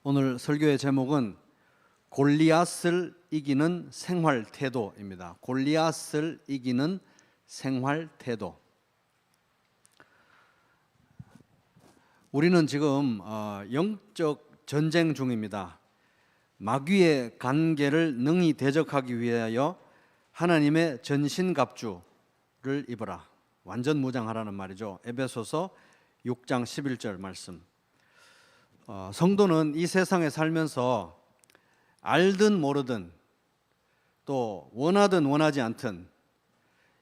오늘 설교의 제목은 골리앗을 이기는 생활 태도입니다. 골리앗을 이기는 생활 태도. 우리는 지금 영적 전쟁 중입니다. 마귀의 간계를 능히 대적하기 위하여 하나님의 전신갑주를 입어라. 완전 무장하라는 말이죠. 에베소서 6장 11절 말씀. 성도는 이 세상에 살면서 알든 모르든 또 원하든 원하지 않든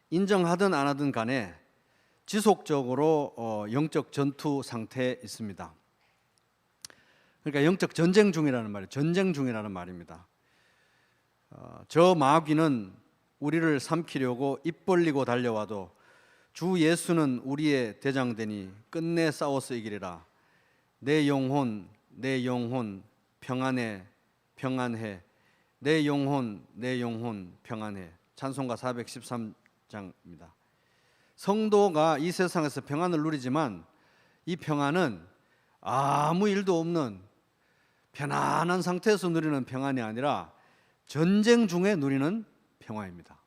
인정하든 안 하든 간에 지속적으로 영적 전투 상태에 있습니다. 그러니까 영적 전쟁 중이라는 말이에요. 전쟁 중이라는 말입니다. 저 마귀는 우리를 삼키려고 입 벌리고 달려와도 주 예수는 우리의 대장되니 끝내 싸워서 이기리라. 내 영혼 평안해 평안해. 내 영혼 평안해. 찬송가 413장입니다. 성도가 이 세상에서 평안을 누리지만 이 평안은 아무 일도 없는 편안한 상태에서 누리는 평안이 아니라 전쟁 중에 누리는 평화입니다.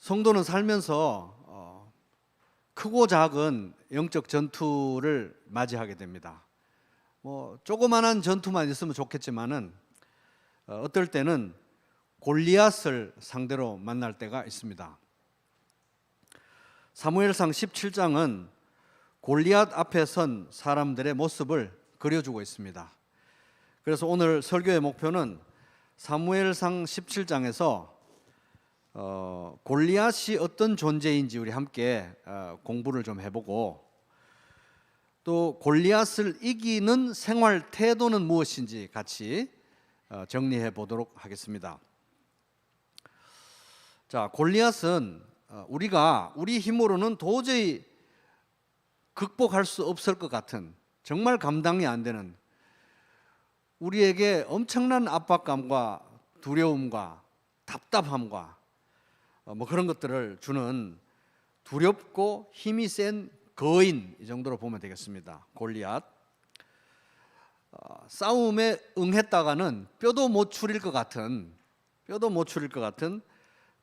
성도는 살면서 크고 작은 영적 전투를 맞이하게 됩니다. 조그만한 전투만 있으면 좋겠지만은 어떨 때는 골리앗을 상대로 만날 때가 있습니다. 사무엘상 17장은 골리앗 앞에 선 사람들의 모습을 그려주고 있습니다. 그래서 오늘 설교의 목표는 사무엘상 17장에서 골리앗이 어떤 존재인지 우리 함께 공부를 좀 해보고, 또 골리앗을 이기는 생활 태도는 무엇인지 같이 정리해 보도록 하겠습니다. 자, 골리앗은 우리가 우리 힘으로는 도저히 극복할 수 없을 것 같은, 정말 감당이 안 되는, 우리에게 엄청난 압박감과 두려움과 답답함과 그런 것들을 주는 두렵고 힘이 센 거인, 이 정도로 보면 되겠습니다. 골리앗. 싸움에 응했다가는 뼈도 못 추릴 것 같은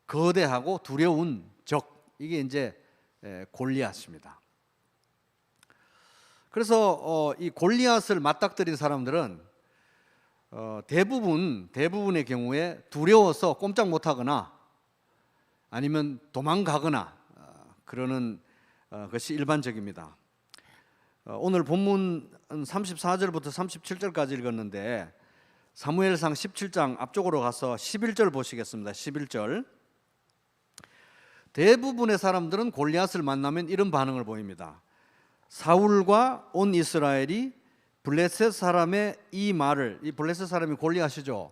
거대하고 두려운 적, 이게 이제 골리앗입니다. 그래서 이 골리앗을 맞닥뜨린 사람들은 대부분의 경우에 두려워서 꼼짝 못하거나 아니면 도망가거나 그러는 것이 일반적입니다. 오늘 본문 34절부터 37절까지 읽었는데 사무엘상 17장 앞쪽으로 가서 11절 보시겠습니다. 11절. 대부분의 사람들은 골리앗을 만나면 이런 반응을 보입니다. 사울과 온 이스라엘이 블레셋 사람의 이 말을, 이 블레셋 사람이 골리앗이죠.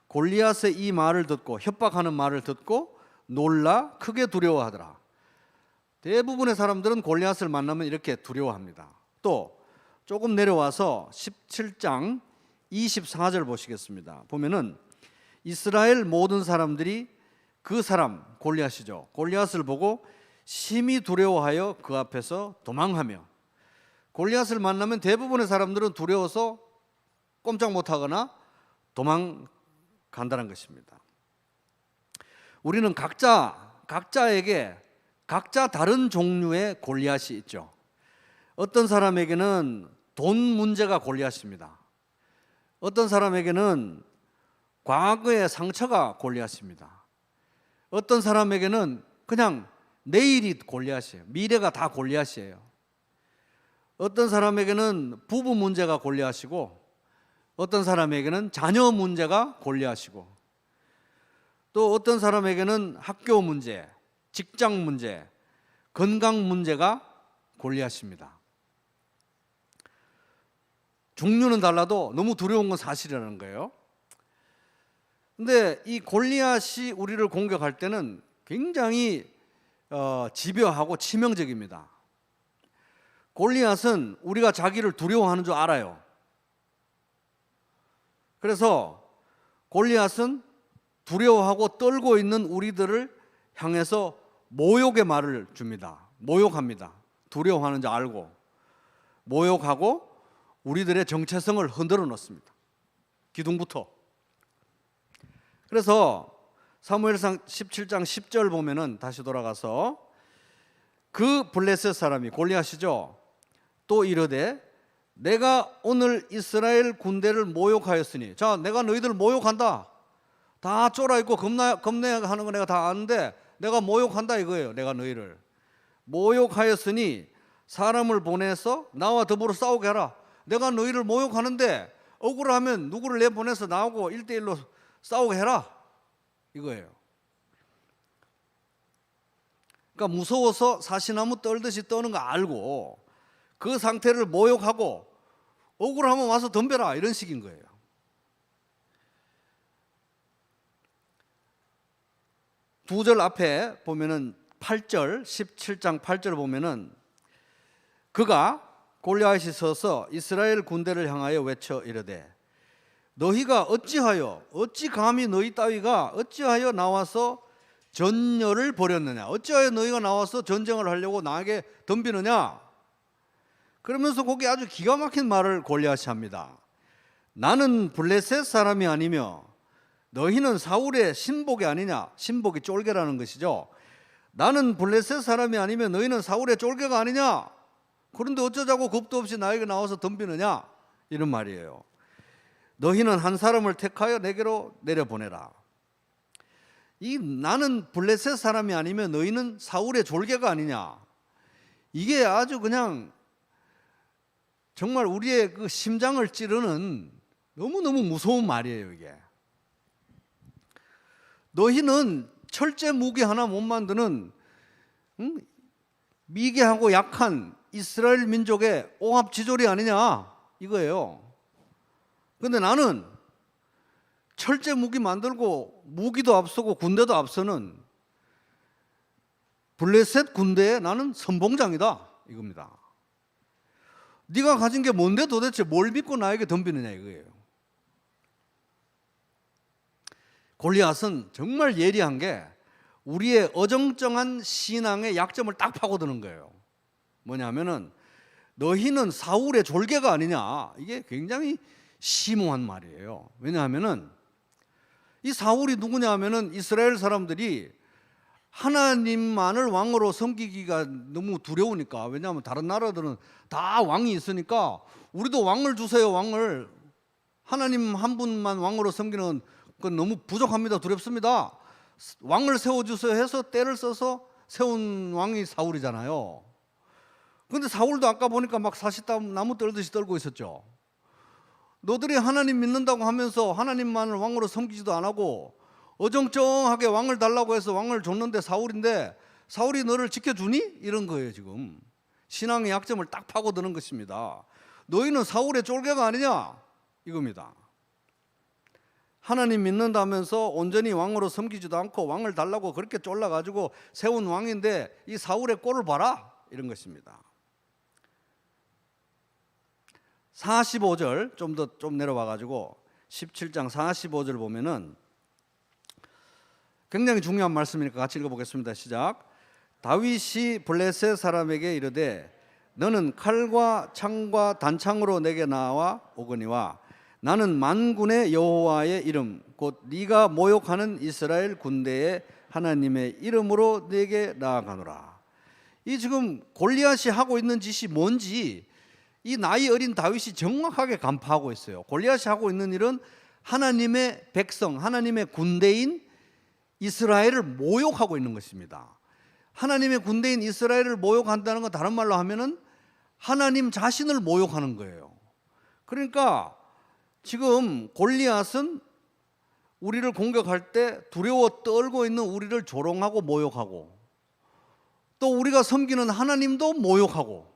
골리앗의 이 말을 듣고, 협박하는 말을 듣고 놀라 크게 두려워하더라. 대부분의 사람들은 골리앗을 만나면 이렇게 두려워합니다. 또 조금 내려와서 17장 24절 보시겠습니다. 보면은 이스라엘 모든 사람들이 그 사람, 골리앗이죠, 골리앗을 보고 심히 두려워하여 그 앞에서 도망하며, 골리앗을 만나면 대부분의 사람들은 두려워서 꼼짝 못하거나 도망간다는 것입니다. 우리는 각자에게 각자 다른 종류의 골리앗이 있죠. 어떤 사람에게는 돈 문제가 골리앗입니다. 어떤 사람에게는 과거의 상처가 골리앗입니다. 어떤 사람에게는 그냥 내일이 골리앗이에요. 미래가 다 골리앗이에요. 어떤 사람에게는 부부 문제가 골리앗이고, 어떤 사람에게는 자녀 문제가 골리앗이고, 또 어떤 사람에게는 학교 문제, 직장 문제, 건강 문제가 골리앗입니다. 종류는 달라도 너무 두려운 건 사실이라는 거예요. 근데 이 골리앗이 우리를 공격할 때는 굉장히 집요하고 치명적입니다. 골리앗은 우리가 자기를 두려워하는 줄 알아요. 그래서 골리앗은 두려워하고 떨고 있는 우리들을 향해서 모욕의 말을 줍니다. 모욕합니다. 두려워하는 줄 알고. 모욕하고 우리들의 정체성을 흔들어 놓습니다. 기둥부터. 그래서 사무엘상 17장 10절 보면은 다시 돌아가서 그 블레셋 사람이 골리앗이죠. 또 이르되 내가 오늘 이스라엘 군대를 모욕하였으니, 자, 내가 너희들 모욕한다. 다 쫄아 있고 겁내하는 거 내가 다 아는데 내가 모욕한다 이거예요. 내가 너희를 모욕하였으니 사람을 보내서 나와 더불어 싸우게 하라. 내가 너희를 모욕하는데 억울하면 누구를 내보내서 나하고 1대1로 싸우게 해라 이거예요. 그러니까 무서워서 사시나무 떨듯이 떠는 거 알고 그 상태를 모욕하고 억울하면 와서 덤벼라 이런 식인 거예요. 두 절 앞에 보면은 8절 17장 8절 보면은 그가 골리앗이 서서 이스라엘 군대를 향하여 외쳐 이르되 너희가 어찌 감히 너희 따위가 어찌하여 나와서 전열을 벌였느냐, 어찌하여 너희가 나와서 전쟁을 하려고 나에게 덤비느냐. 그러면서 거기 아주 기가 막힌 말을 골리앗이 합니다. 나는 블레셋 사람이 아니며 너희는 사울의 신복이 아니냐. 신복이 쫄개라는 것이죠. 나는 블레셋 사람이 아니면 너희는 사울의 쫄개가 아니냐. 그런데 어쩌자고 겁도 없이 나에게 나와서 덤비느냐 이런 말이에요. 너희는 한 사람을 택하여 내게로 내려보내라. 이 나는 블레셋 사람이 아니면 너희는 사울의 졸개가 아니냐. 이게 아주 그냥 정말 우리의 그 심장을 찌르는 너무너무 무서운 말이에요. 이게 너희는 철제 무기 하나 못 만드는 미개하고 약한 이스라엘 민족의 옹합지졸이 아니냐 이거예요. 근데 나는 철제 무기 만들고 무기도 앞서고 군대도 앞서는 블레셋 군대에 나는 선봉장이다 이겁니다. 네가 가진 게 뭔데 도대체 뭘 믿고 나에게 덤비느냐 이거예요. 골리앗은 정말 예리한 게 우리의 어정쩡한 신앙의 약점을 딱 파고드는 거예요. 뭐냐면은 너희는 사울의 졸개가 아니냐. 이게 굉장히 심오한 말이에요. 왜냐하면은 이 사울이 누구냐 하면은 이스라엘 사람들이 하나님만을 왕으로 섬기기가 너무 두려우니까, 왜냐하면 다른 나라들은 다 왕이 있으니까 우리도 왕을 주세요. 왕을 하나님 한 분만 왕으로 섬기는 건 너무 부족합니다. 두렵습니다. 왕을 세워주세요 해서 때를 써서 세운 왕이 사울이잖아요. 그런데 사울도 아까 보니까 막 사시나무 떨듯이 떨고 있었죠. 너들이 하나님 믿는다고 하면서 하나님만을 왕으로 섬기지도 안 하고 어정쩡하게 왕을 달라고 해서 왕을 줬는데 사울인데 사울이 너를 지켜주니? 이런 거예요. 지금 신앙의 약점을 딱 파고드는 것입니다. 너희는 사울의 쫄개가 아니냐 이겁니다. 하나님 믿는다면서 온전히 왕으로 섬기지도 않고 왕을 달라고 그렇게 쫄라가지고 세운 왕인데 이 사울의 꼴을 봐라 이런 것입니다. 45절 좀 내려와가지고 17장 45절 보면은 굉장히 중요한 말씀이니까 같이 읽어보겠습니다. 시작. 다윗이 블레셋 사람에게 이르되 너는 칼과 창과 단창으로 내게 나와 오거니와 나는 만군의 여호와의 이름 곧 네가 모욕하는 이스라엘 군대의 하나님의 이름으로 네게 나아가노라. 이 지금 골리앗이 하고 있는 짓이 뭔지 이 나이 어린 다윗이 정확하게 간파하고 있어요. 골리앗이 하고 있는 일은 하나님의 백성, 하나님의 군대인 이스라엘을 모욕하고 있는 것입니다. 하나님의 군대인 이스라엘을 모욕한다는 건 다른 말로 하면은 하나님 자신을 모욕하는 거예요. 그러니까 지금 골리앗은 우리를 공격할 때 두려워 떨고 있는 우리를 조롱하고 모욕하고 또 우리가 섬기는 하나님도 모욕하고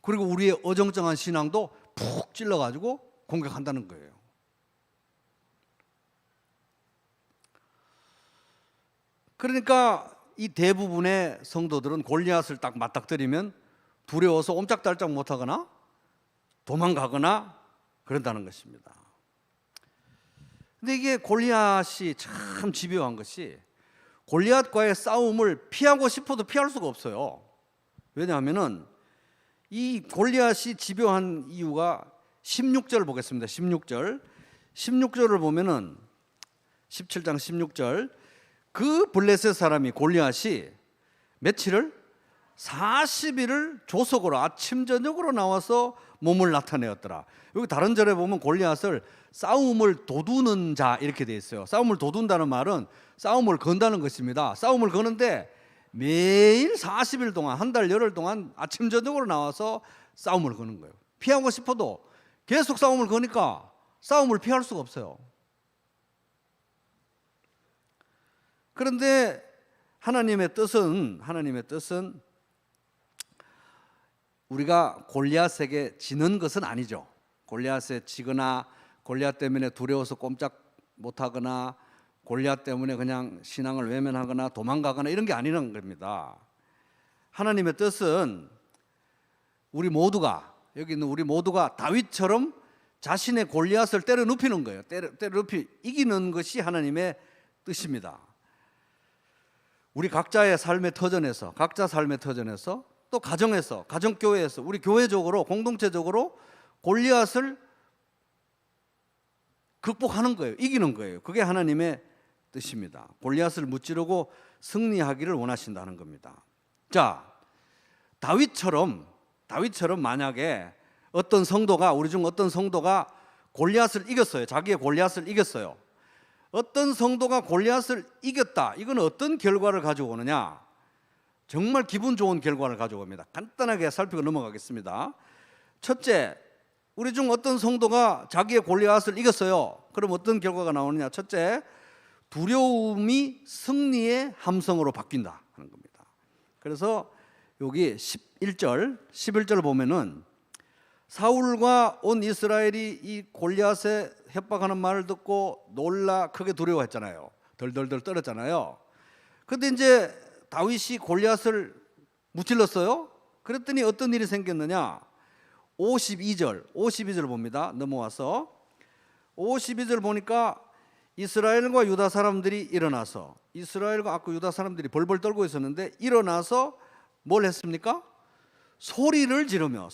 그리고 우리의 어정쩡한 신앙도 푹 찔러가지고 공격한다는 거예요. 그러니까 이 대부분의 성도들은 골리앗을 딱 맞닥뜨리면 두려워서 옴짝달짝 못하거나 도망가거나 그런다는 것입니다. 근데 이게 골리앗이 참 집요한 것이 골리앗과의 싸움을 피하고 싶어도 피할 수가 없어요. 왜냐하면은 이 골리앗이 집요한 이유가 16절 보겠습니다. 16절을 보면은 17장 16절 그 블레셋 사람이 골리앗이 며칠을 40일을 조석으로 아침 저녁으로 나와서 몸을 나타내었더라. 여기 다른 절에 보면 골리앗을 싸움을 도두는 자 이렇게 돼 있어요. 싸움을 도둔다는 말은 싸움을 건다는 것입니다. 싸움을 거는데 매일 40일 동안 한 달 열흘 동안 아침 저녁으로 나와서 싸움을 거는 거예요. 피하고 싶어도 계속 싸움을 거니까 싸움을 피할 수가 없어요. 그런데 하나님의 뜻은 우리가 골리앗에게 지는 것은 아니죠. 골리앗에 지거나 골리앗 때문에 두려워서 꼼짝 못하거나 골리앗 때문에 그냥 신앙을 외면하거나 도망가거나 이런 게 아니라는 겁니다. 하나님의 뜻은 우리 모두가, 여기 있는 우리 모두가 다윗처럼 자신의 골리앗을 때려 눕히는 거예요. 때려 눕히 이기는 것이 하나님의 뜻입니다. 우리 각자의 삶의 터전에서, 각자 삶의 터전에서, 또 가정에서, 가정교회에서, 우리 교회적으로, 공동체적으로 골리앗을 극복하는 거예요. 이기는 거예요. 그게 하나님의 뜻입니다. 골리앗을 무찌르고 승리하기를 원하신다는 겁니다. 자, 다윗처럼 만약에 어떤 성도가, 우리 중 어떤 성도가 골리앗을 이겼어요. 자기의 골리앗을 이겼어요. 어떤 성도가 골리앗을 이겼다. 이건 어떤 결과를 가지고 오느냐? 정말 기분 좋은 결과를 가지고 옵니다. 간단하게 살피고 넘어가겠습니다. 첫째, 우리 중 어떤 성도가 자기의 골리앗을 이겼어요. 그럼 어떤 결과가 나오느냐? 첫째, 두려움이 승리의 함성으로 바뀐다 하는 겁니다. 그래서 여기 11절 보면은 사울과 온 이스라엘이 이 골리앗의 협박하는 말을 듣고 놀라 크게 두려워했잖아요. 덜덜덜 떨었잖아요. 그런데 이제 다윗이 골리앗을 무찔렀어요. 그랬더니 어떤 일이 생겼느냐? 52절 봅니다. 넘어와서 52절 보니까 이스라엘과 유다 사람들이 일어나서, 이스라엘과 유다 사람들이 벌벌 떨고 있었는데 일어나서 뭘 했습니까? 소리를 지르며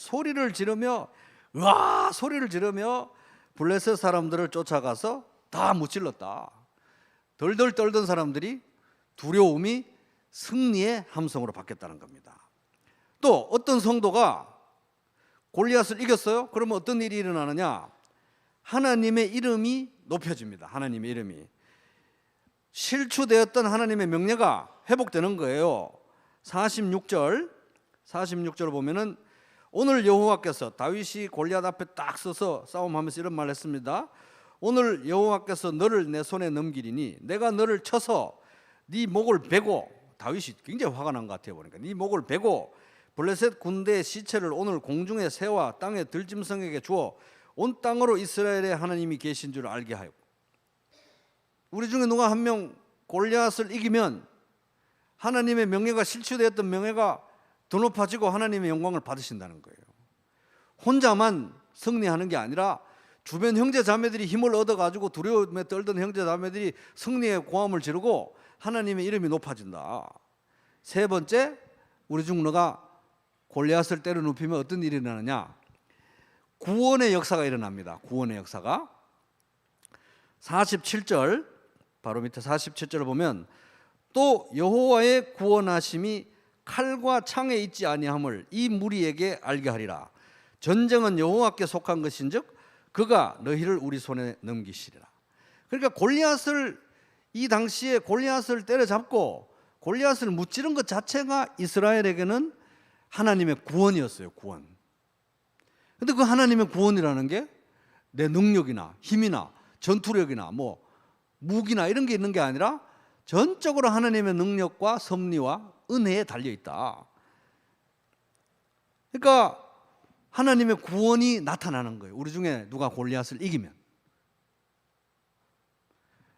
블레셋 사람들을 쫓아가서 다 무찔렀다. 덜덜 떨던 사람들이 두려움이 승리의 함성으로 바뀌었다는 겁니다. 또 어떤 성도가 골리앗을 이겼어요? 그러면 어떤 일이 일어나느냐? 하나님의 이름이 높여집니다. 하나님의 이름이 실추되었던 하나님의 명예가 회복되는 거예요. 46절 보면은 오늘 여호와께서, 다윗이 골리앗 앞에 딱 서서 싸움하면서 이런 말을 했습니다. 오늘 여호와께서 너를 내 손에 넘기리니 내가 너를 쳐서 네 목을 베고, 다윗이 굉장히 화가 난 것 같아요. 보니까 네 목을 베고 블레셋 군대의 시체를 오늘 공중의 새와 땅의 들짐승에게 주어 온 땅으로 이스라엘의 하나님이 계신 줄 알게 하여. 우리 중에 누가 한 명 골리앗을 이기면 하나님의 명예가, 실추되었던 명예가 더 높아지고 하나님의 영광을 받으신다는 거예요. 혼자만 승리하는 게 아니라 주변 형제 자매들이 힘을 얻어가지고 두려움에 떨던 형제 자매들이 승리의 고함을 지르고 하나님의 이름이 높아진다. 세 번째, 우리 중 너가 골리앗을 때려 눕히면 어떤 일이 일어나느냐? 구원의 역사가 일어납니다. 구원의 역사가 47절, 바로 밑에 47절을 보면 또 여호와의 구원하심이 칼과 창에 있지 아니함을 이 무리에게 알게 하리라. 전쟁은 여호와께 속한 것인즉 그가 너희를 우리 손에 넘기시리라. 그러니까 골리앗을, 이 당시에 골리앗을 때려잡고 골리앗을 무찌른 것 자체가 이스라엘에게는 하나님의 구원이었어요. 구원. 근데 그 하나님의 구원이라는 게 내 능력이나 힘이나 전투력이나 뭐 무기나 이런 게 있는 게 아니라 전적으로 하나님의 능력과 섭리와 은혜에 달려 있다. 그러니까 하나님의 구원이 나타나는 거예요. 우리 중에 누가 골리앗을 이기면.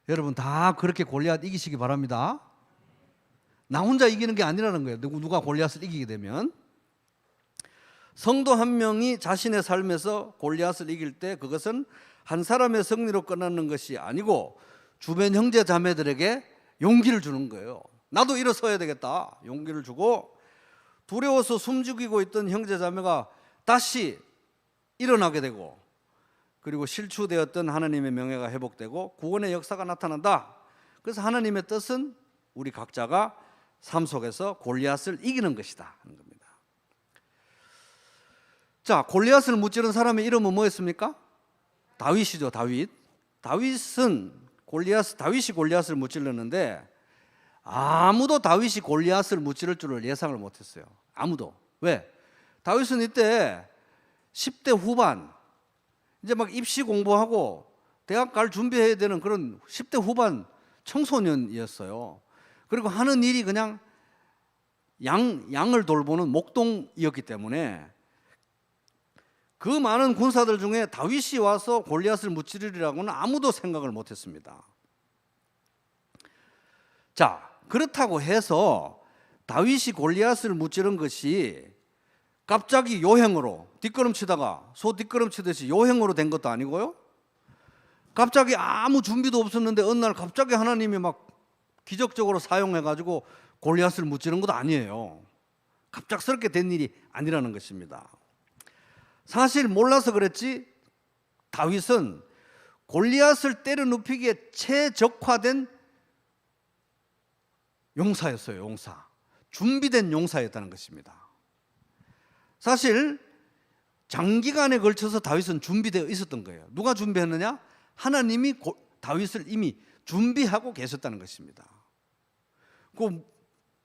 여러분 다 그렇게 골리앗 이기시기 바랍니다. 나 혼자 이기는 게 아니라는 거예요. 누가 골리앗을 이기게 되면. 성도 한 명이 자신의 삶에서 골리앗을 이길 때 그것은 한 사람의 승리로 끝나는 것이 아니고 주변 형제 자매들에게 용기를 주는 거예요. 나도 일어서야 되겠다. 용기를 주고, 두려워서 숨죽이고 있던 형제자매가 다시 일어나게 되고, 그리고 실추되었던 하나님의 명예가 회복되고 구원의 역사가 나타난다. 그래서 하나님의 뜻은 우리 각자가 삶 속에서 골리앗을 이기는 것이다 하는 겁니다. 자, 골리앗을 무찌른 사람의 이름은 뭐였습니까? 다윗이죠. 다윗이 골리앗을 무찔렀는데 아무도 다윗이 골리앗을 무찌를 줄을 예상을 못했어요. 아무도. 왜? 다윗은 이때 10대 후반, 이제 막 입시 공부하고 대학 갈 준비해야 되는 그런 10대 후반 청소년이었어요. 그리고 하는 일이 그냥 양을 돌보는 목동이었기 때문에 그 많은 군사들 중에 다윗이 와서 골리앗을 무찌르리라고는 아무도 생각을 못했습니다. 자, 그렇다고 해서 다윗이 골리앗을 무찌른 것이 갑자기 요행으로 뒷걸음치다가 소 뒷걸음치듯이 요행으로 된 것도 아니고요. 갑자기 아무 준비도 없었는데 어느 날 갑자기 하나님이 막 기적적으로 사용해가지고 골리앗을 무찌른 것도 아니에요. 갑작스럽게 된 일이 아니라는 것입니다. 사실 몰라서 그랬지 다윗은 골리앗을 때려 눕히기에 최적화된 용사였어요. 용사. 준비된 용사였다는 것입니다. 사실 장기간에 걸쳐서 다윗은 준비되어 있었던 거예요. 누가 준비했느냐? 하나님이 다윗을 이미 준비하고 계셨다는 것입니다. 그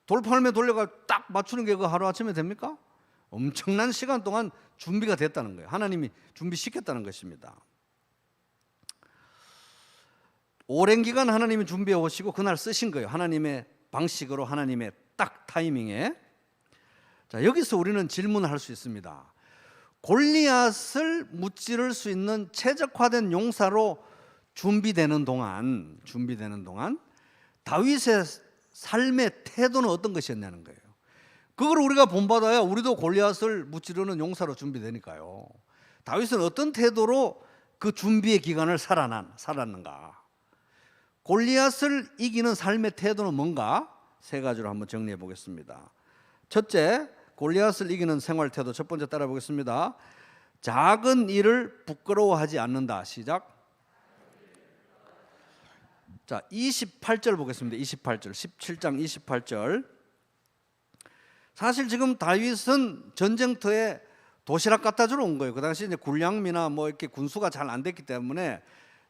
돌팔매 돌려가 딱 맞추는 게 그 하루아침에 됩니까? 엄청난 시간 동안 준비가 됐다는 거예요. 하나님이 준비시켰다는 것입니다. 오랜 기간 하나님이 준비해 오시고 그날 쓰신 거예요. 하나님의 방식으로, 하나님의 딱 타이밍에. 자, 여기서 우리는 질문을 할 수 있습니다. 골리앗을 무찌를 수 있는 최적화된 용사로 준비되는 동안 다윗의 삶의 태도는 어떤 것이었냐는 거예요. 그걸 우리가 본받아야 우리도 골리앗을 무찌르는 용사로 준비되니까요. 다윗은 어떤 태도로 그 준비의 기간을 살았는가? 골리앗을 이기는 삶의 태도는 뭔가? 세 가지로 한번 정리해 보겠습니다. 첫째, 골리앗을 이기는 생활 태도. 첫 번째 따라 보겠습니다. 작은 일을 부끄러워하지 않는다. 시작. 자, 28절 보겠습니다. 28절. 17장 28절. 사실 지금 다윗은 전쟁터에 도시락 갖다 주러 온 거예요. 그 당시 이제 군량미나 뭐 이렇게 군수가 잘 안 됐기 때문에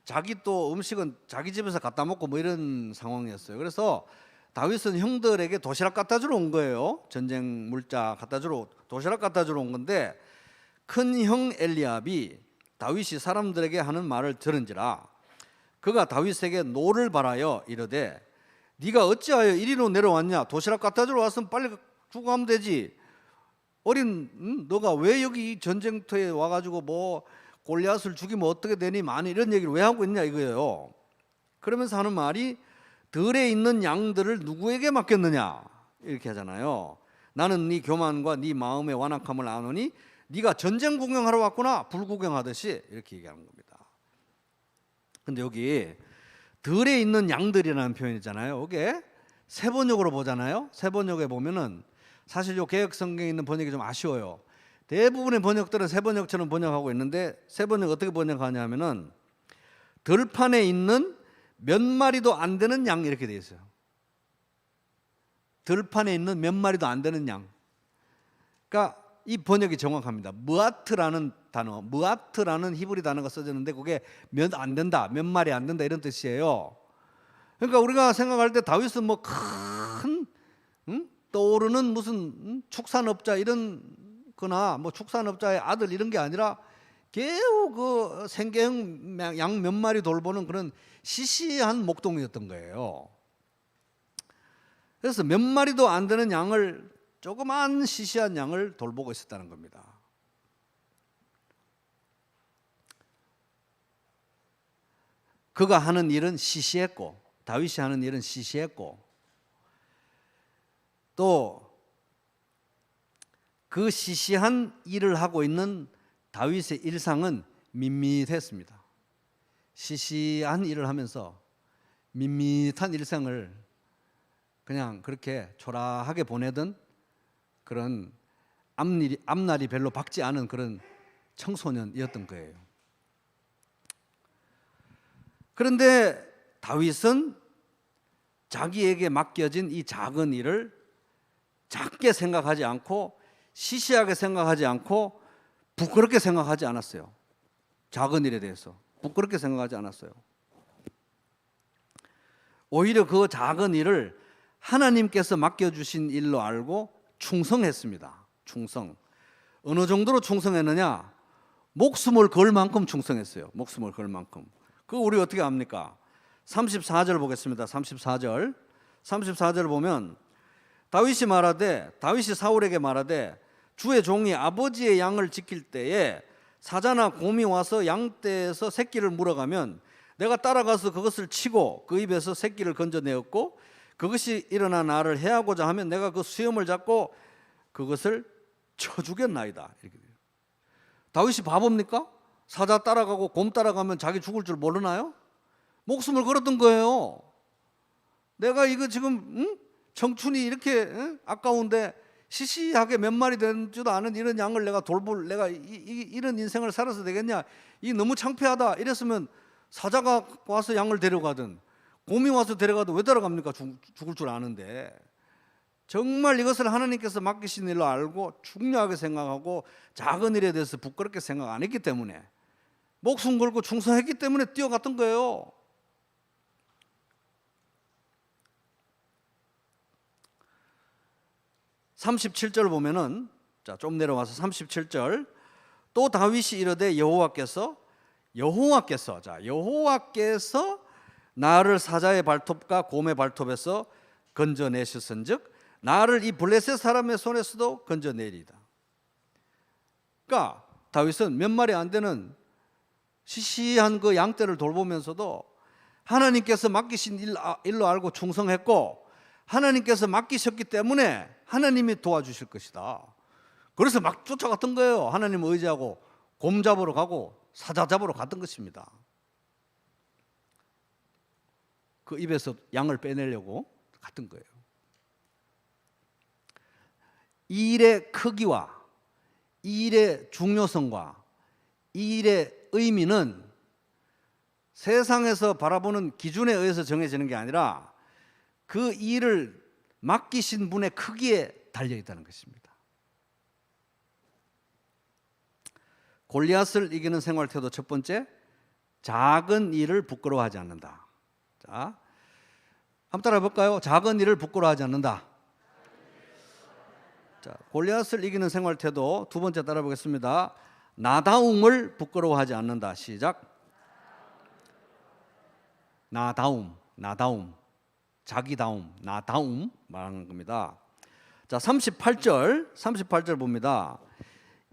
자기 또 음식은 자기 집에서 갖다 먹고 뭐 이런 상황이었어요. 그래서 다윗은 형들에게 도시락 갖다 주러 온 거예요. 전쟁 물자 갖다 주러, 도시락 갖다 주러 온 건데 큰 형 엘리압이 다윗이 사람들에게 하는 말을 들은지라 그가 다윗에게 노를 바라여 이르되 네가 어찌하여 이리로 내려왔냐? 도시락 갖다 주러 왔으면 빨리 주고 가면 되지. 너가 왜 여기 전쟁터에 와가지고 뭐 골리앗을 죽이면 어떻게 되니? 많이 이런 얘기를 왜 하고 있냐 이거예요. 그러면서 하는 말이 들에 있는 양들을 누구에게 맡겼느냐 이렇게 하잖아요. 나는 네 교만과 네 마음의 완악함을 아노니 네가 전쟁 구경하러 왔구나. 불구경하듯이 이렇게 얘기하는 겁니다. 근데 여기 들에 있는 양들이라는 표현이잖아요. 이게 세 번역으로 보잖아요. 세 번역에 보면은 사실 요 개역 성경에 있는 번역이 좀 아쉬워요. 대부분의 번역들은 세 번역처럼 번역하고 있는데 세 번역 어떻게 번역하냐면은 들판에 있는 몇 마리도 안 되는 양 이렇게 되어 있어요. 들판에 있는 몇 마리도 안 되는 양. 그러니까 이 번역이 정확합니다. 무아트라는 단어, 무아트라는 히브리 단어가 써졌는데 그게 몇 안 된다, 몇 마리 안 된다 이런 뜻이에요. 그러니까 우리가 생각할 때 다윗은 뭐 큰 떠오르는 무슨 축산업자 이런 거나 뭐 축산업자의 아들 이런 게 아니라 겨우 그 생계형 양 몇 마리 돌보는 그런 시시한 목동이었던 거예요. 그래서 몇 마리도 안 되는 양을, 조그만 시시한 양을 돌보고 있었다는 겁니다. 그가 하는 일은 시시했고, 다윗이 하는 일은 시시했고, 또 그 시시한 일을 하고 있는 다윗의 일상은 밋밋했습니다. 시시한 일을 하면서 밋밋한 일상을 그냥 그렇게 초라하게 보내던 그런 앞날이 별로 밝지 않은 그런 청소년이었던 거예요. 그런데 다윗은 자기에게 맡겨진 이 작은 일을 작게 생각하지 않고 시시하게 생각하지 않고 부끄럽게 생각하지 않았어요. 작은 일에 대해서 부끄럽게 생각하지 않았어요. 오히려 그 작은 일을 하나님께서 맡겨주신 일로 알고 충성했습니다. 충성. 어느 정도로 충성했느냐? 목숨을 걸 만큼 충성했어요. 목숨을 걸 만큼. 그거 우리 어떻게 압니까? 34절 보겠습니다. 34절 보면 다윗이 사울에게 말하되 주의 종이 아버지의 양을 지킬 때에 사자나 곰이 와서 양떼에서 새끼를 물어가면 내가 따라가서 그것을 치고 그 입에서 새끼를 건져내었고 그것이 일어나 나를 해하고자 하면 내가 그 수염을 잡고 그것을 쳐 죽였나이다. 이렇게 돼요. 다윗이 바보입니까? 사자 따라가고 곰 따라가면 자기 죽을 줄 모르나요? 목숨을 걸었던 거예요. 내가 이거 지금 청춘이 이렇게 아까운데 시시하게 몇 마리 되는 줄도 아는 이런 양을 내가 돌볼 내가 이런 인생을 살아서 되겠냐? 이 너무 창피하다. 이랬으면 사자가 와서 양을 데려가든 곰이 와서 데려가든 왜 따라갑니까? 죽을 줄 아는데. 정말 이것을 하나님께서 맡기신 일로 알고 중요하게 생각하고 작은 일에 대해서 부끄럽게 생각 안 했기 때문에 목숨 걸고 충성했기 때문에 뛰어갔던 거예요. (37절) 보면은 좀 내려와서 37절 또 다윗이 이르되 여호와께서 나를 사자의 발톱과 곰의 발톱에서 건져내셨은즉 나를 이 블레셋 사람의 손에서도 건져내리이다. 그러니까 다윗은 몇 마리 안 되는 시시한 그 양떼를 돌보면서도 하나님께서 맡기신 일로 알고 충성했고 하나님께서 맡기셨기 때문에 하나님이 도와주실 것이다. 그래서 막 쫓아갔던 거예요. 하나님 의지하고 곰 잡으러 가고 사자 잡으러 갔던 것입니다. 그 입에서 양을 빼내려고 갔던 거예요. 이 일의 크기와 이 일의 중요성과 이 일의 의미는 세상에서 바라보는 기준에 의해서 정해지는 게 아니라 그 일을 맡기신 분의 크기에 달려 있다는 것입니다. 골리앗을 이기는 생활 태도 첫 번째, 작은 일을 부끄러워하지 않는다. 자, 한번 따라해 볼까요? 작은 일을 부끄러워하지 않는다. 자, 골리앗을 이기는 생활 태도 두 번째 따라 보겠습니다. 나다움을 부끄러워하지 않는다. 시작. 나다움, 자기다움, 나다움 말하는 겁니다. 자, 38절 봅니다.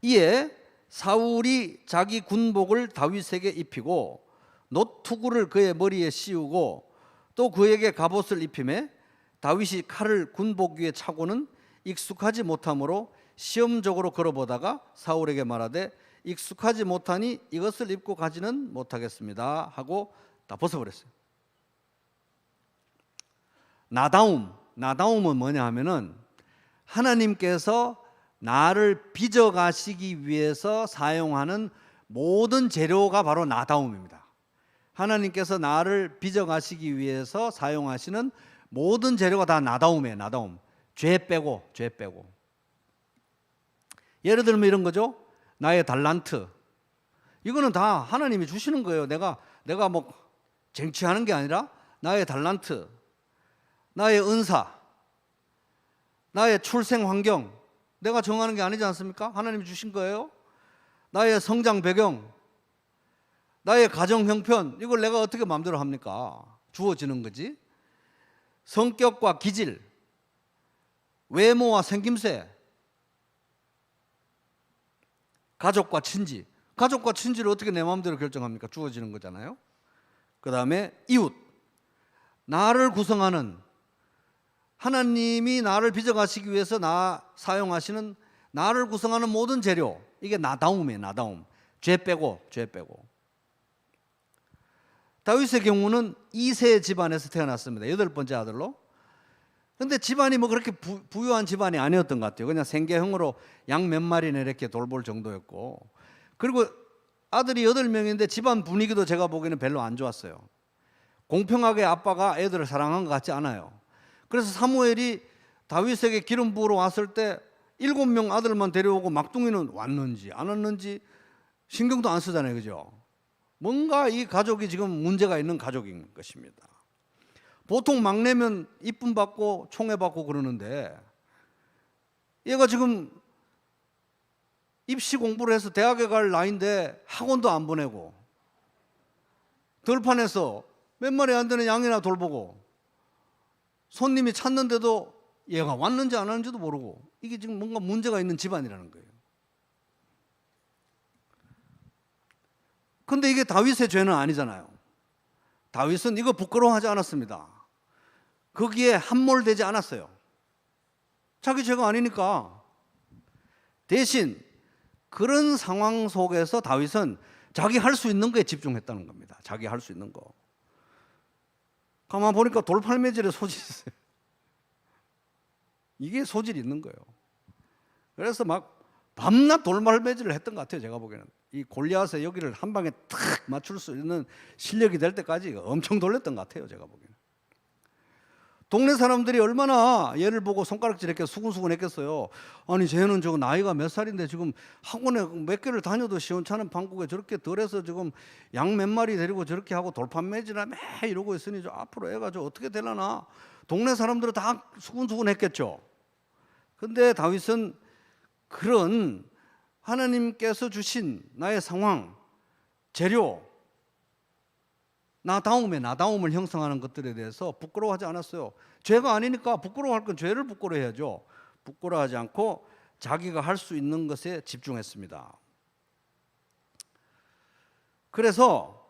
이에 사울이 자기 군복을 다윗에게 입히고 노투구를 그의 머리에 씌우고 또 그에게 갑옷을 입히매 다윗이 칼을 군복 위에 차고는 익숙하지 못하므로 시험적으로 걸어보다가 사울에게 말하되 익숙하지 못하니 이것을 입고 가지는 못하겠습니다 하고 다 벗어버렸어요. 나다움은 뭐냐 하면은 하나님께서 나를 빚어가시기 위해서 사용하는 모든 재료가 바로 나다움입니다. 하나님께서 나를 빚어가시기 위해서 사용하시는 모든 재료가 다 나다움이에요. 나다움. 죄 빼고. 예를 들면 이런 거죠. 나의 달란트. 이거는 다 하나님이 주시는 거예요. 내가 뭐 쟁취하는 게 아니라 나의 달란트, 나의 은사, 나의 출생 환경 내가 정하는 게 아니지 않습니까? 하나님이 주신 거예요. 나의 성장 배경, 나의 가정 형편 이걸 내가 어떻게 마음대로 합니까? 주어지는 거지. 성격과 기질, 외모와 생김새, 가족과 친지를 어떻게 내 마음대로 결정합니까? 주어지는 거잖아요. 그 다음에 이웃, 나를 구성하는 하나님이 나를 빚어가시기 위해서 사용하시는 나를 구성하는 모든 재료, 이게 나다움이에요. 나다움. 죄 빼고. 다윗의 경우는 이세 집안에서 태어났습니다. 8번째 아들로. 근데 집안이 뭐 그렇게 부유한 집안이 아니었던 것 같아요. 그냥 생계형으로 양 몇 마리나 이렇게 돌볼 정도였고, 그리고 아들이 8명인데 집안 분위기도 제가 보기에는 별로 안 좋았어요. 공평하게 아빠가 애들을 사랑한 것 같지 않아요. 그래서 사무엘이 다윗에게 기름 부으러 왔을 때 7명 아들만 데려오고 막둥이는 왔는지 안 왔는지 신경도 안 쓰잖아요. 그죠? 뭔가 이 가족이 지금 문제가 있는 가족인 것입니다. 보통 막내면 이쁨 받고 총애 받고 그러는데, 얘가 지금 입시 공부를 해서 대학에 갈 나이인데 학원도 안 보내고 들판에서 몇 마리 안 되는 양이나 돌보고 손님이 찾는데도 얘가 왔는지 안 왔는지도 모르고, 이게 지금 뭔가 문제가 있는 집안이라는 거예요. 근데 이게 다윗의 죄는 아니잖아요. 다윗은 이거 부끄러워하지 않았습니다. 거기에 함몰되지 않았어요. 자기 죄가 아니니까. 대신 그런 상황 속에서 다윗은 자기 할 수 있는 거에 집중했다는 겁니다. 자기 할 수 있는 거. 가만 보니까 돌팔매질에 소질이 있어요. 이게 소질이 있는 거예요. 그래서 막 밤낮 돌팔매질을 했던 것 같아요. 제가 보기에는 이 골리앗의 여기를 한 방에 탁 맞출 수 있는 실력이 될 때까지 엄청 돌렸던 것 같아요. 제가 보기에는. 동네 사람들이 얼마나 얘를 보고 손가락질 이렇게 수근수근 했겠어요. 아니 쟤는 저거 나이가 몇 살인데 지금 학원에 몇 개를 다녀도 시원찮은 방국에 저렇게 덜해서 지금 양 몇 마리 데리고 저렇게 하고 돌판매질하며 이러고 있으니 저 앞으로 애가 저 어떻게 되려나. 동네 사람들은 다 수근수근 했겠죠. 근데 다윗은 그런 하나님께서 주신 나의 상황, 재료, 나다움을 형성하는 것들에 대해서 부끄러워하지 않았어요. 죄가 아니니까 부끄러워할 건 죄를 부끄러워해야죠. 부끄러워하지 않고 자기가 할 수 있는 것에 집중했습니다. 그래서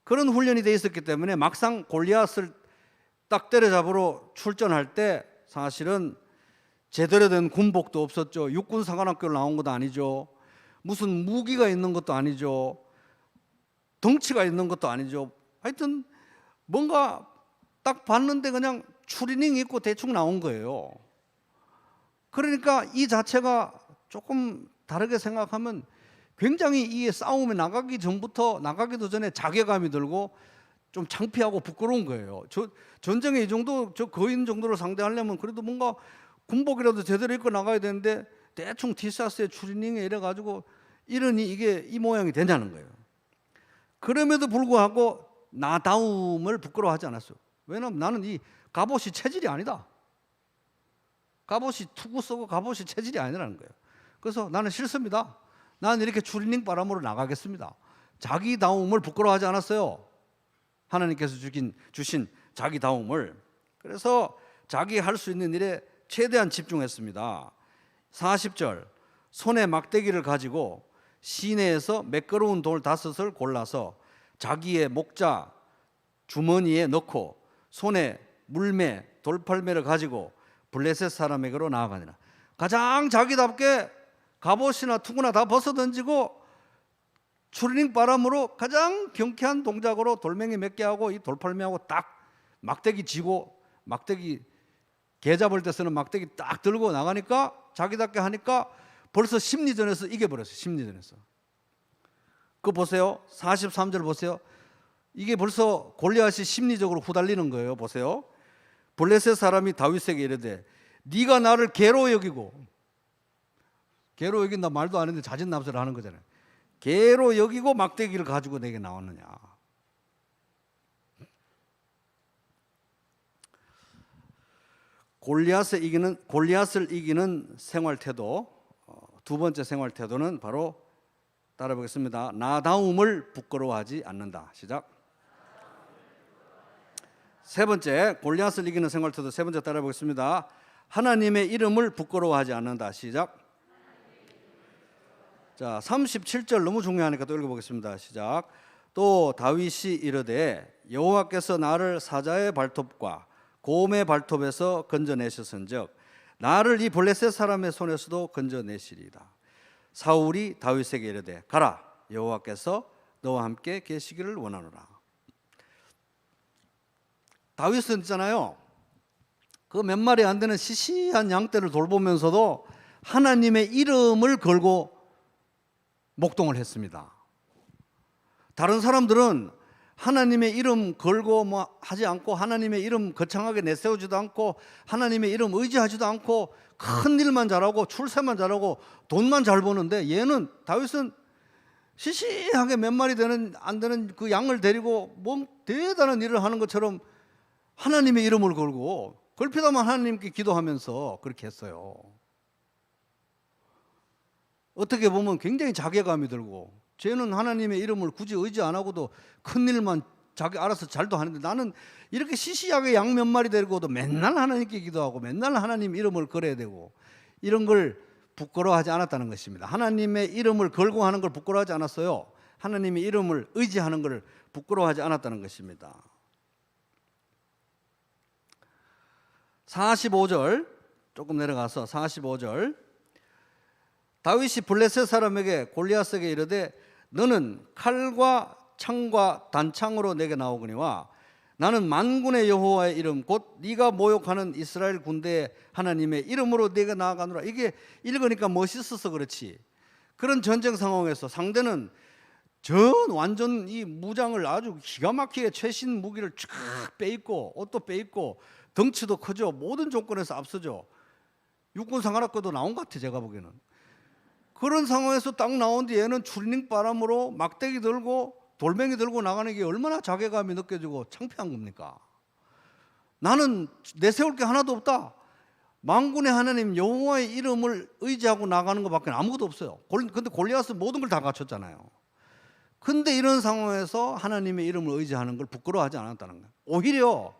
그런 훈련이 돼 있었기 때문에 막상 골리앗을 딱 때려잡으러 출전할 때 사실은 제대로 된 군복도 없었죠. 육군사관학교를 나온 것도 아니죠. 무슨 무기가 있는 것도 아니죠. 덩치가 있는 것도 아니죠. 하여튼 뭔가 딱 봤는데 그냥 추리닝 입고 대충 나온 거예요. 그러니까 이 자체가 조금 다르게 생각하면 굉장히 이 싸움에 나가기도 전에 자괴감이 들고 좀 창피하고 부끄러운 거예요. 전쟁에 이 정도 저 거인 정도로 상대하려면 그래도 뭔가 군복이라도 제대로 입고 나가야 되는데 대충 티셔츠에 추리닝에 이래가지고 이러니 이게 이 모양이 되냐는 거예요. 그럼에도 불구하고 나다움을 부끄러워하지 않았어요. 왜냐하면 나는 이 갑옷이 체질이 아니다. 갑옷이 투구 쓰고 갑옷이 체질이 아니라는 거예요. 그래서 나는 싫습니다. 나는 이렇게 추리닝 바람으로 나가겠습니다. 자기다움을 부끄러워하지 않았어요. 하나님께서 주신 자기다움을. 그래서 자기 할 수 있는 일에 최대한 집중했습니다. 40절, 손에 막대기를 가지고 시내에서 매끄러운 돌 5을 골라서 자기의 목자 주머니에 넣고 손에 물매 돌팔매를 가지고 블레셋 사람에게로 나아가니라. 가장 자기답게 갑옷이나 투구나 다 벗어던지고 추리닝 바람으로 가장 경쾌한 동작으로 돌멩이 몇 개 하고 이 돌팔매하고 딱 막대기 쥐고, 막대기 개 잡을 때 쓰는 막대기 딱 들고 나가니까 자기답게 하니까 벌써 심리전에서 이겨버렸어요. 심리전에서. 그거 보세요. 43절 보세요. 이게 벌써 골리앗이 심리적으로 후달리는 거예요. 보세요. 블레셋 사람이 다윗에게 이르되 네가 나를 개로 여기고, 개로 여긴다 말도 안 했는데 자진납세를 하는 거잖아요. 개로 여기고 막대기를 가지고 내게 나왔느냐. 골리앗을 이기는 생활 태도, 두 번째 생활 태도는 바로 따라 보겠습니다. 나다움을 부끄러워하지 않는다. 시작. 세 번째, 골리앗을 이기는 생활 태도 세 번째 따라 보겠습니다. 하나님의 이름을 부끄러워하지 않는다. 시작. 자, 37절 너무 중요하니까 또 읽어보겠습니다. 시작. 또 다윗이 이르되 여호와께서 나를 사자의 발톱과 곰의 발톱에서 건져내셨은즉 나를 이 블레셋 사람의 손에서도 건져내시리이다. 사울이 다윗에게 이르되 가라, 여호와께서 너와 함께 계시기를 원하노라. 다윗은 있잖아요, 그 몇 마리 안 되는 시시한 양떼를 돌보면서도 하나님의 이름을 걸고 목동을 했습니다. 다른 사람들은 하나님의 이름 걸고 뭐 하지 않고 하나님의 이름 거창하게 내세우지도 않고 하나님의 이름 의지하지도 않고 큰 일만 잘하고 출세만 잘하고 돈만 잘 버는데 다윗은 시시하게 몇 마리 되는 안 되는 그 양을 데리고 뭐 대단한 일을 하는 것처럼 하나님의 이름을 걸고 걸핏하면 하나님께 기도하면서 그렇게 했어요. 어떻게 보면 굉장히 자괴감이 들고, 쟤는 하나님의 이름을 굳이 의지 안 하고도 큰 일만 자기 알아서 잘도 하는데 나는 이렇게 시시하게 양 몇 마리 데리고도 맨날 하나님께 기도하고 맨날 하나님 이름을 걸어야 되고, 이런 걸 부끄러워하지 않았다는 것입니다. 하나님의 이름을 걸고 하는 걸 부끄러워하지 않았어요. 하나님의 이름을 의지하는 걸 부끄러워하지 않았다는 것입니다. 45절 조금 내려가서 45절, 다윗이 블레셋 사람에게 골리앗에게 이르되 너는 칼과 창과 단창으로 내게 나오거니와 나는 만군의 여호와의 이름 곧 네가 모욕하는 이스라엘 군대의 하나님의 이름으로 네가 나아가노라. 이게 읽으니까 멋있어서 그렇지, 그런 전쟁 상황에서 상대는 완전 이 무장을 아주 기가 막히게 최신 무기를 쫙 빼입고 옷도 빼입고 덩치도 크죠. 모든 조건에서 앞서죠. 육군 상하학교도 나온 것 같아 제가 보기에는. 그런 상황에서 딱 나오는데 얘는 추리닝 바람으로 막대기 들고 돌멩이 들고 나가는 게 얼마나 자괴감이 느껴지고 창피한 겁니까? 나는 내세울 게 하나도 없다. 만군의 하나님 여호와의 이름을 의지하고 나가는 것밖에 아무것도 없어요. 근데 골리앗은 모든 걸 다 갖췄잖아요. 근데 이런 상황에서 하나님의 이름을 의지하는 걸 부끄러워하지 않았다는 거예요.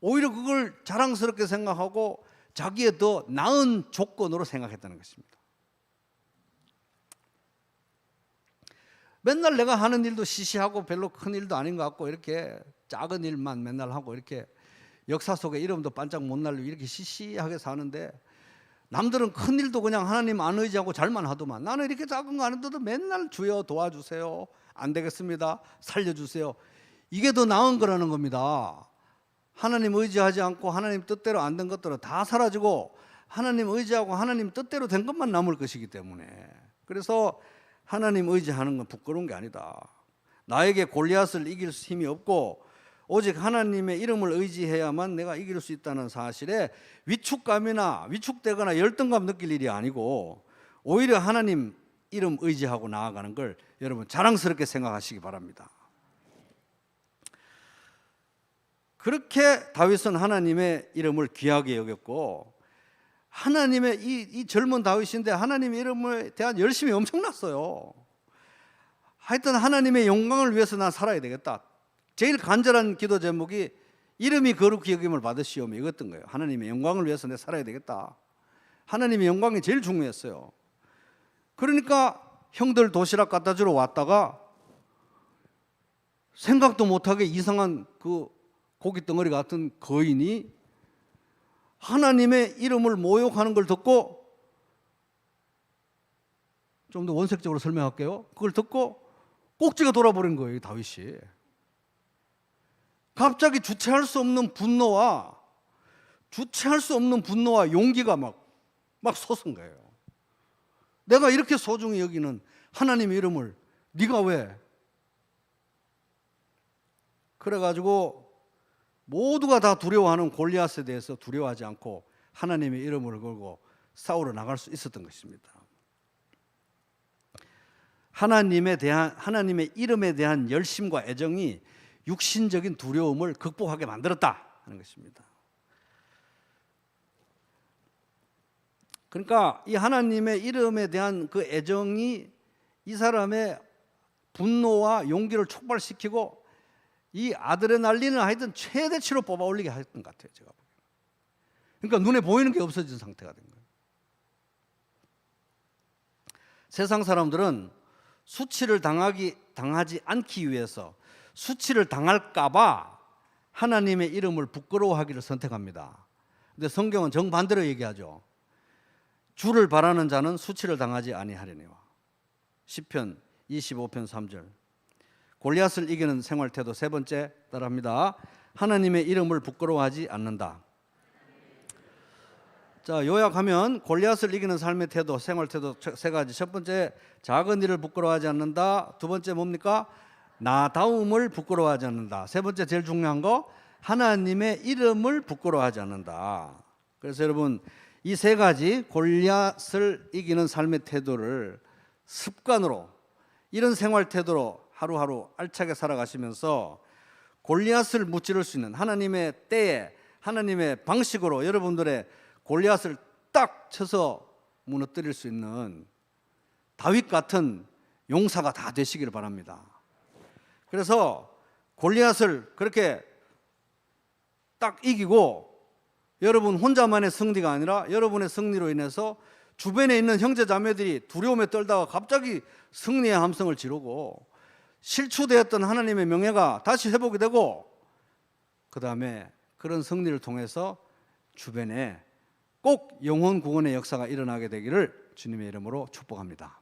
오히려 그걸 자랑스럽게 생각하고 자기의 더 나은 조건으로 생각했다는 것입니다. 맨날 내가 하는 일도 시시하고 별로 큰 일도 아닌 것 같고 이렇게 작은 일만 맨날 하고 이렇게 역사 속에 이름도 반짝 못 날리고 이렇게 시시하게 사는데, 남들은 큰 일도 그냥 하나님 안 의지하고 잘만 하더만 나는 이렇게 작은 거 하는데도 맨날 주여 도와주세요, 안 되겠습니다, 살려주세요, 이게 더 나은 거라는 겁니다. 하나님 의지하지 않고 하나님 뜻대로 안 된 것들은 다 사라지고 하나님 의지하고 하나님 뜻대로 된 것만 남을 것이기 때문에, 그래서 하나님 의지하는 건 부끄러운 게 아니다. 나에게 골리앗을 이길 힘이 없고 오직 하나님의 이름을 의지해야만 내가 이길 수 있다는 사실에 위축감이나 위축되거나 열등감 느낄 일이 아니고 오히려 하나님 이름 의지하고 나아가는 걸 여러분 자랑스럽게 생각하시기 바랍니다. 그렇게 다윗은 하나님의 이름을 귀하게 여겼고, 하나님의 이 젊은 다윗인데 하나님의 이름에 대한 열심이 엄청났어요. 하여튼 하나님의 영광을 위해서 난 살아야 되겠다. 제일 간절한 기도 제목이 이름이 거룩히 여김을 받으시오며 이거였던 거예요. 하나님의 영광을 위해서 내가 살아야 되겠다. 하나님의 영광이 제일 중요했어요. 그러니까 형들 도시락 갖다 주러 왔다가 생각도 못하게 이상한 그 고기 덩어리 같은 거인이 하나님의 이름을 모욕하는 걸 듣고, 좀 더 원색적으로 설명할게요. 그걸 듣고 꼭지가 돌아버린 거예요, 다윗이. 갑자기 주체할 수 없는 분노와 용기가 막 솟은 거예요. 내가 이렇게 소중히 여기는 하나님의 이름을 네가 왜? 그래가지고 모두가 다 두려워하는 골리앗에 대해서 두려워하지 않고 하나님의 이름을 걸고 싸우러 나갈 수 있었던 것입니다. 하나님의 이름에 대한 열심과 애정이 육신적인 두려움을 극복하게 만들었다 하는 것입니다. 그러니까 이 하나님의 이름에 대한 그 애정이 이 사람의 분노와 용기를 촉발시키고 이 아드레날린을 하여튼 최대치로 뽑아 올리게 했던 것 같아요, 제가 보기에는. 그러니까 눈에 보이는 게 없어진 상태가 된 거예요. 세상 사람들은 수치를 당하지 않기 위해서, 수치를 당할까봐 하나님의 이름을 부끄러워하기를 선택합니다. 근데 성경은 정반대로 얘기하죠. 주를 바라는 자는 수치를 당하지 아니하려니와. 시편 25편 3절. 골리앗을 이기는 생활태도 세 번째 따라합니다. 하나님의 이름을 부끄러워하지 않는다. 자, 요약하면 골리앗을 이기는 삶의 태도, 생활 태도 세 가지. 첫 번째, 작은 일을 부끄러워하지 않는다. 두 번째 뭡니까? 나다움을 부끄러워하지 않는다. 세 번째, 제일 중요한 거, 하나님의 이름을 부끄러워하지 않는다. 그래서 여러분, 이 세 가지 골리앗을 이기는 삶의 태도를 습관으로, 이런 생활 태도로 하루하루 알차게 살아가시면서 골리앗을 무찌를 수 있는 하나님의 때에, 하나님의 방식으로 여러분들의 골리앗을 딱 쳐서 무너뜨릴 수 있는 다윗 같은 용사가 다 되시기를 바랍니다. 그래서 골리앗을 그렇게 딱 이기고 여러분 혼자만의 승리가 아니라 여러분의 승리로 인해서 주변에 있는 형제 자매들이 두려움에 떨다가 갑자기 승리의 함성을 지르고 실추되었던 하나님의 명예가 다시 회복이 되고, 그 다음에 그런 승리를 통해서 주변에 꼭 영혼 구원의 역사가 일어나게 되기를 주님의 이름으로 축복합니다.